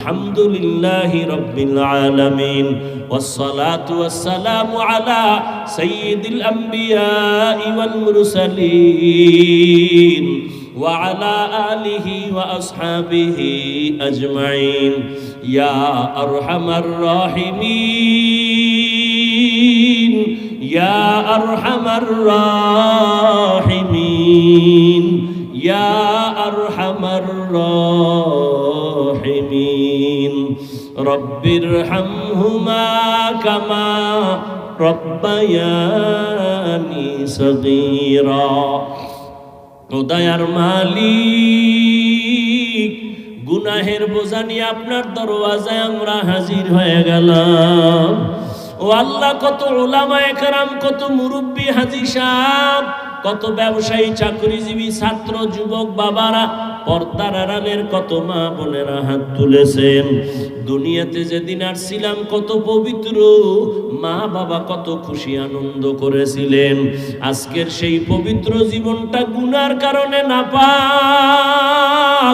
আলহামদুলিল্লাহি রাব্বিল আলামিন ওয়াসসালাতু ওয়াসসালামু আলা সাইয়্যিদিল আমবিয়াই ওয়াল মুরসালিন ওয়া আলা আলিহি ওয়া আসহাবিহি আজমাইন ইয়া আরহামার রাহিমিন ইয়া আরহামার রাহিমিন ইয়া আরহামার রাহিমিন রব্বিরহামহুমা কামা রব্বায়ানি সগীরা। ও দয়ার মালিক, গুনাহের বোঝা নিয়ে আপনার দরওয়াজায় আমরা হাজির হয়ে গেলাম। ও আল্লাহ, কত উলামায়ে কেরাম, কত মুরব্বী হাজী সাহেব, কত ব্যবসায়ী, চাকরিজীবী, ছাত্র, যুবক বাবারা, পর্দার আড়ালের কত মা বোনেরা হাত তুলেছেন। দুনিয়াতে যেদিন আসছিলাম কত পবিত্র মা বাবা কত খুশি আনন্দ করেছিলেন। আজকের সেই পবিত্র জীবনটা গুনার কারণে নাপাক।